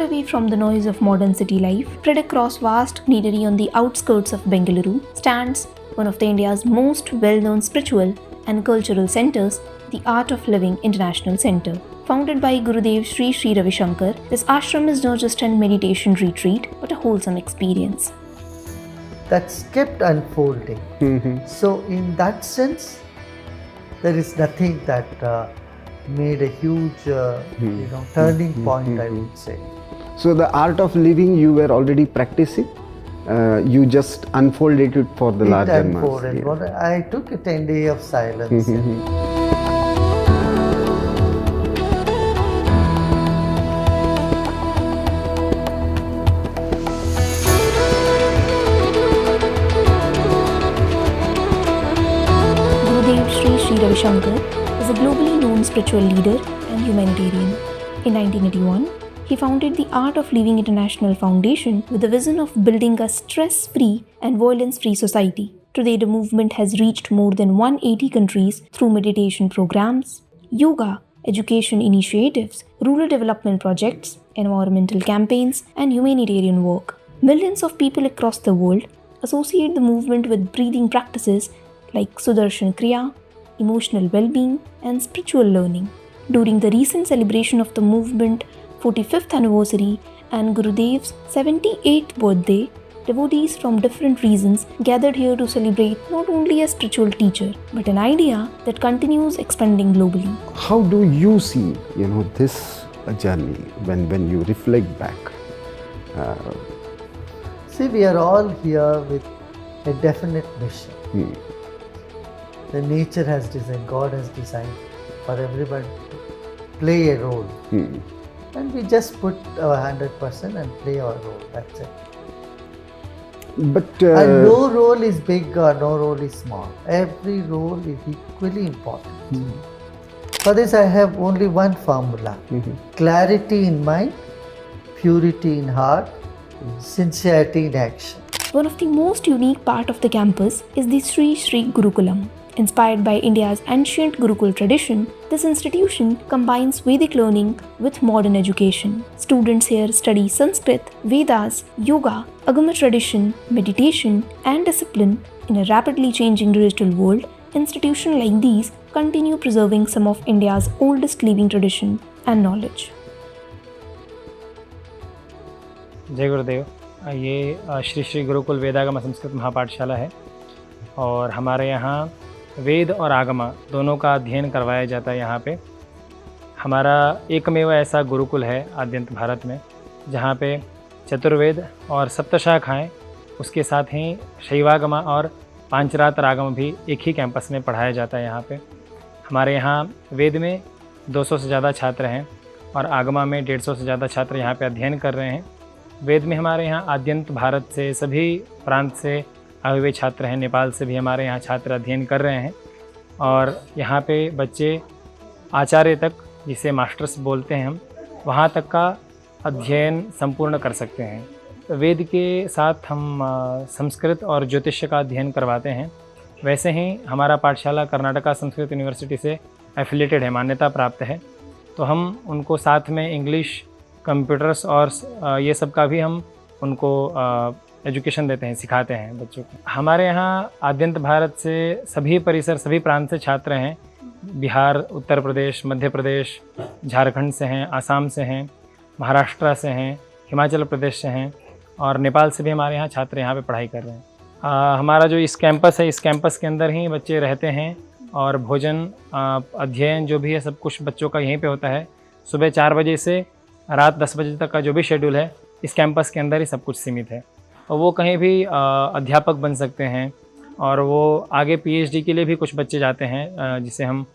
away from the noise of modern city life, spread across vast greenery on the outskirts of Bengaluru, stands one of the India's most well-known spiritual and cultural centers, the Art of Living International Center. Founded by Gurudev Sri Sri Ravi Shankar, this ashram is not just a meditation retreat but a wholesome experience that's kept unfolding. So in that sense, there is nothing that made a huge turning point, I would say. So the art of living you were already practicing? You just unfolded it for the larger mass. Yeah. I took a 10-day of silence. Gurudev Sri Sri Ravi Shankar is a globally known spiritual leader and humanitarian. In 1981, he founded the Art of Living International Foundation with the vision of building a stress-free and violence-free society. Today, the movement has reached more than 180 countries through meditation programs, yoga, education initiatives, rural development projects, environmental campaigns, and humanitarian work. Millions of people across the world associate the movement with breathing practices like Sudarshan Kriya, emotional well-being, and spiritual learning. During the recent celebration of the movement 45th anniversary and Gurudev's 78th birthday, devotees from different regions gathered here to celebrate not only a spiritual teacher, but an idea that continues expanding globally. How do you see, this journey when you reflect back? See, we are all here with a definite mission. The nature has designed, God has designed for everyone to play a role. And we just put our 100% and play our role, that's it. But and no role is big or no role is small. Every role is equally important. For this I have only one formula. Clarity in mind, purity in heart, sincerity in action. One of the most unique part of the campus is the Sri Sri Gurukulam. Inspired by India's ancient Gurukul tradition, this institution combines Vedic learning with modern education. Students here study Sanskrit, Vedas, yoga, Agama tradition, meditation, and discipline. In a rapidly changing digital world, institutions like these continue preserving some of India's oldest living tradition and knowledge. जय गुरुदेव। ये श्री श्री गुरुकुल वेदागम संस्कृत महापाठशाला है और हमारे यहाँ वेद और आगमा दोनों का अध्ययन करवाया जाता है। यहाँ पे हमारा एकमेव ऐसा गुरुकुल है आद्यंत भारत में जहाँ पे चतुर्वेद और सप्तशाखाएँ, उसके साथ ही शैवागमा और पांचरात्र आगम भी एक ही कैंपस में पढ़ाया जाता है। यहाँ पे हमारे यहाँ वेद में 200 से ज़्यादा छात्र हैं और आगमा में 150 से ज़्यादा छात्र यहाँ पे अध्ययन कर रहे हैं। वेद में हमारे यहाँ आद्यंत भारत से सभी प्रांत से आए हुए छात्र हैं। नेपाल से भी हमारे यहाँ छात्र अध्ययन कर रहे हैं और यहाँ पे बच्चे आचार्य तक, जिसे मास्टर्स बोलते हैं हम, वहाँ तक का अध्ययन संपूर्ण कर सकते हैं। वेद के साथ हम संस्कृत और ज्योतिष का अध्ययन करवाते हैं। वैसे ही हमारा पाठशाला कर्नाटका संस्कृत यूनिवर्सिटी से एफिलेटेड है, मान्यता प्राप्त है, तो हम उनको साथ में इंग्लिश, कंप्यूटर्स और ये सब का भी हम उनको एजुकेशन देते हैं, सिखाते हैं बच्चों को। हमारे यहाँ आद्यंत भारत से सभी परिसर, सभी प्रांत से छात्र हैं। बिहार, उत्तर प्रदेश, मध्य प्रदेश, झारखंड से हैं, आसाम से हैं, महाराष्ट्र से हैं, हिमाचल प्रदेश से हैं और नेपाल से भी हमारे यहाँ छात्र यहाँ पे पढ़ाई कर रहे हैं। हमारा जो इस कैंपस है, इस कैंपस के अंदर ही बच्चे रहते हैं और भोजन, अध्ययन जो भी है सब कुछ बच्चों का यहीं पे होता है। सुबह 4 बजे से रात 10 बजे तक का जो भी शेड्यूल है इस कैंपस के अंदर ही सब कुछ सीमित है और वो कहीं भी अध्यापक बन सकते हैं और वो आगे पीएचडी के लिए भी कुछ बच्चे जाते हैं, जिसे हम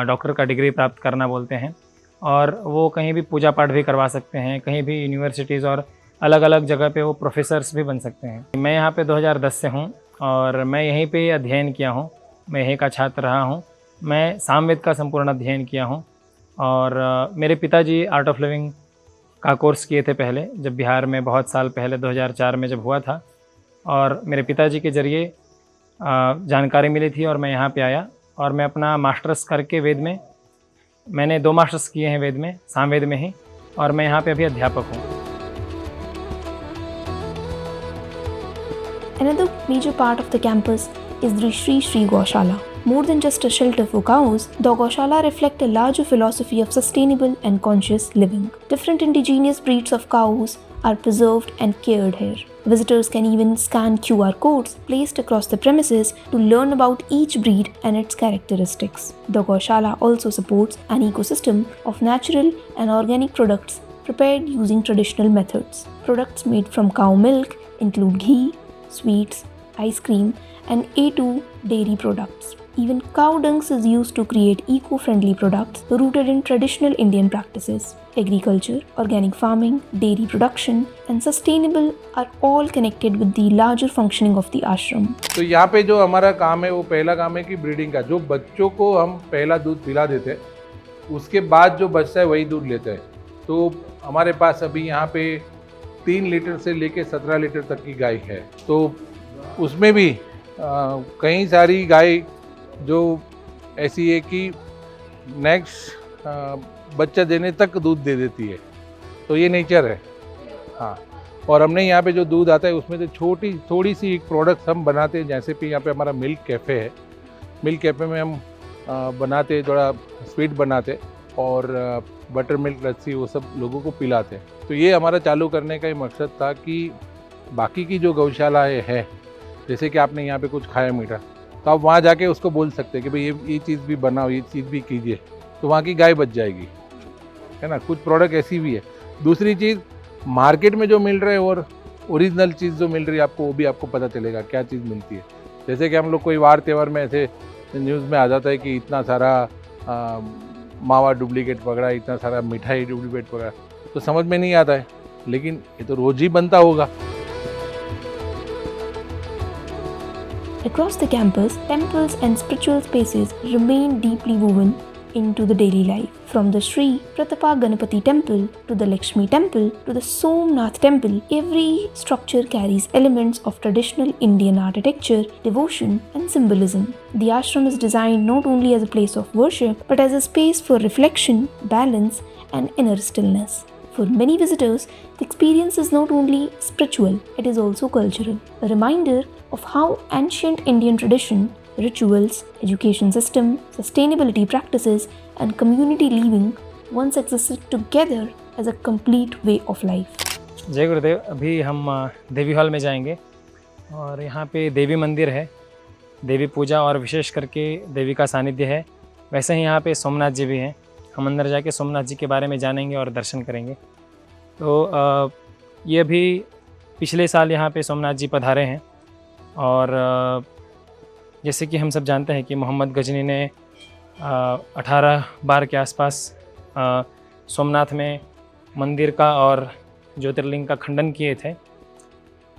डॉक्टर का डिग्री प्राप्त करना बोलते हैं, और वो कहीं भी पूजा पाठ भी करवा सकते हैं, कहीं भी यूनिवर्सिटीज़ और अलग अलग जगह पे वो प्रोफेसर्स भी बन सकते हैं। मैं यहाँ पे 2010 से हूँ और मैं यहीं पे अध्ययन किया हूँ, मैं यहीं का छात्र रहा हूँ। मैं सामवेद का संपूर्ण अध्ययन किया हूँ और मेरे पिताजी आर्ट ऑफ लिविंग का कोर्स किए थे पहले, जब बिहार में बहुत साल पहले 2004 में जब हुआ था, और मेरे पिताजी के ज़रिए जानकारी मिली थी और मैं यहाँ पे आया और मैं अपना मास्टर्स करके वेद में, मैंने 2 मास्टर्स किए हैं वेद में, सामवेद में ही, और मैं यहाँ पे अभी अध्यापक हूँ। Another major part of the campus is the Sri Sri Goshala. More than just a shelter for cows, the Goshala reflect a larger philosophy of sustainable and conscious living. Different indigenous breeds of cows are preserved and cared here. Visitors can even scan QR codes placed across the premises to learn about each breed and its characteristics. The Goshala also supports an ecosystem of natural and organic products prepared using traditional methods. Products made from cow milk include ghee, sweets, ice cream, and A2 dairy products. Even cow dung is used to create eco-friendly products rooted in traditional Indian practices. Agriculture, organic farming, dairy production, and sustainable are all connected with the larger functioning of the ashram. तो यहाँ पे जो हमारा काम है वो पहला काम है कि ब्रीडिंग का, जो बच्चों को हम पहला दूध पिला देते हैं उसके बाद जो बचता है वही दूध लेते हैं। तो हमारे पास अभी यहाँ पे 3 लीटर से लेके 17 लीटर तक की गाय है। तो उसमें भी कई सारी गाय जो ऐसी है कि नेक्स्ट बच्चा देने तक दूध दे देती है। तो ये नेचर है। हाँ, और हमने यहाँ पे जो दूध आता है उसमें से थोड़ी सी एक प्रोडक्ट्स हम बनाते हैं, जैसे कि यहाँ पे हमारा मिल्क कैफ़े है। मिल्क कैफ़े में हम बनाते थोड़ा स्वीट बनाते और बटर मिल्क लस्सी वो सब लोगों को पिलाते हैं। तो ये हमारा चालू करने का ही मकसद था कि बाकी की जो गौशाला है, जैसे कि आपने यहाँ पे कुछ खाया मीठा, तो आप वहाँ जाके उसको बोल सकते हैं कि भाई ये चीज़ भी बनाओ, ये चीज़ भी कीजिए, तो वहाँ की गाय बच जाएगी, है ना। कुछ प्रोडक्ट ऐसी भी है। दूसरी चीज़, मार्केट में जो मिल रहा है और ओरिजिनल चीज़ जो मिल रही है आपको, वो भी आपको पता चलेगा क्या चीज़ मिलती है। जैसे कि हम लोग कोई वार त्यौहार में ऐसे न्यूज़ में आ जाता है कि इतना सारा मावा डुप्लीकेट पकड़ा, इतना सारा मिठाई डुप्लीकेट पकड़ा, तो समझ में नहीं आता है, लेकिन ये तो रोज़ ही बनता होगा। Across the campus, temples and spiritual spaces remain deeply woven into the daily life. From the Sri Pratapa Ganapati temple to the Lakshmi temple to the Somnath temple, every structure carries elements of traditional Indian architecture, devotion, and symbolism. The ashram is designed not only as a place of worship but as a space for reflection, balance, and inner stillness. For many visitors, the experience is not only spiritual, it is also cultural, a reminder of how ancient Indian tradition, rituals, education system, sustainability practices, and community living once existed together as a complete way of life. जय गुरुदेव। अभी हम देवी hall में जाएंगे और यहाँ पे देवी मंदिर है, देवी पूजा और विशेष करके देवी का सानिध्य है। वैसे ही यहाँ पे सोमनाथ जी भी हैं। हम अंदर जाके सोमनाथ जी के बारे में जानेंगे और दर्शन करेंगे। तो ये अभी पिछले साल यहाँ पे सोमनाथ जी पधारे हैं और जैसे कि हम सब जानते हैं कि मोहम्मद गजनी ने 18 बार के आसपास सोमनाथ में मंदिर का और ज्योतिर्लिंग का खंडन किए थे।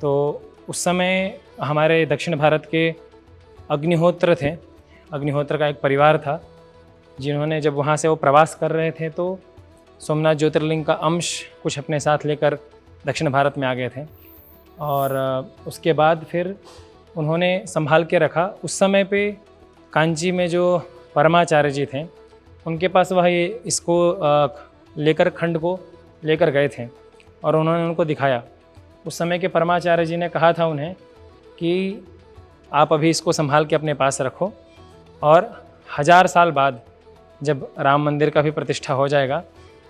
तो उस समय हमारे दक्षिण भारत के अग्निहोत्र थे, अग्निहोत्र का एक परिवार था जिन्होंने, जब वहाँ से वो प्रवास कर रहे थे तो सोमनाथ ज्योतिर्लिंग का अंश कुछ अपने साथ लेकर दक्षिण भारत में आ गए थे और उसके बाद फिर उन्होंने संभाल के रखा। उस समय पे कांची में जो परमाचार्य जी थे उनके पास वह ये इसको लेकर खंड को लेकर गए थे और उन्होंने उनको दिखाया। उस समय के परमाचार्य जी ने कहा था उन्हें कि आप अभी इसको संभाल के अपने पास रखो और 1000 साल बाद जब राम मंदिर का भी प्रतिष्ठा हो जाएगा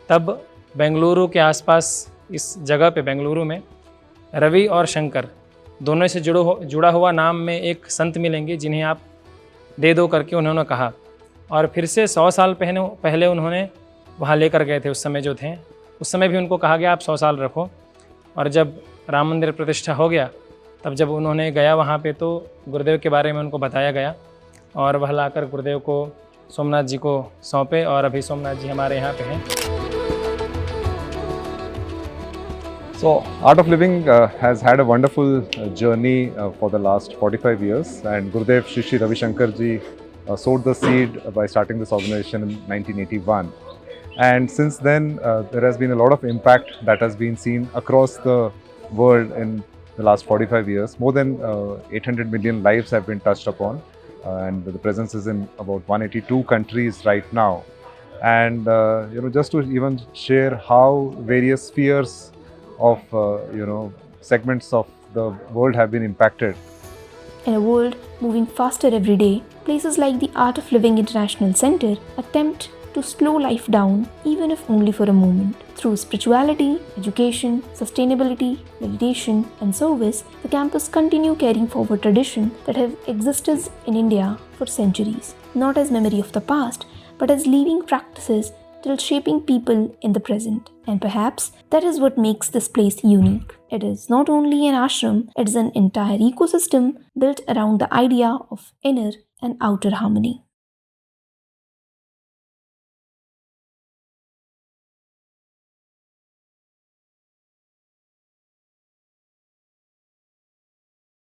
तब बेंगलुरु के आसपास इस जगह पे बेंगलुरु में रवि और शंकर दोनों से जुड़ा हुआ नाम में एक संत मिलेंगे जिन्हें आप दे दो करके उन्होंने कहा। और फिर से 100 साल पहले उन्होंने वहाँ लेकर गए थे। उस समय जो थे उस समय भी उनको कहा गया आप 100 साल रखो। और जब राम मंदिर प्रतिष्ठा हो गया तब जब उन्होंने गया वहाँ पे तो गुरुदेव के बारे में उनको बताया गया और वह लाकर गुरुदेव को सोमनाथ जी को सौंपे और अभी सोमनाथ जी हमारे यहाँ पे हैं। So, Art of Living has had a wonderful journey for the last 45 years, and Gurudev Shri Shri Ravi Shankar ji sowed the seed by starting this organization in 1981. And since then, there has been a lot of impact that has been seen across the world in the last 45 years. More than 800 million lives have been touched upon, and the presence is in about 182 countries right now. And just to even share how various spheres of segments of the world have been impacted. In a world moving faster every day, places like the Art of Living International Center attempt to slow life down, even if only for a moment. Through spirituality, education, sustainability, meditation, and service, the campus continue carrying forward traditions that have existed in India for centuries, not as memory of the past, but as living practices till shaping people in the present. And perhaps that is what makes this place unique. It is not only an ashram, it is an entire ecosystem built around the idea of inner and outer harmony.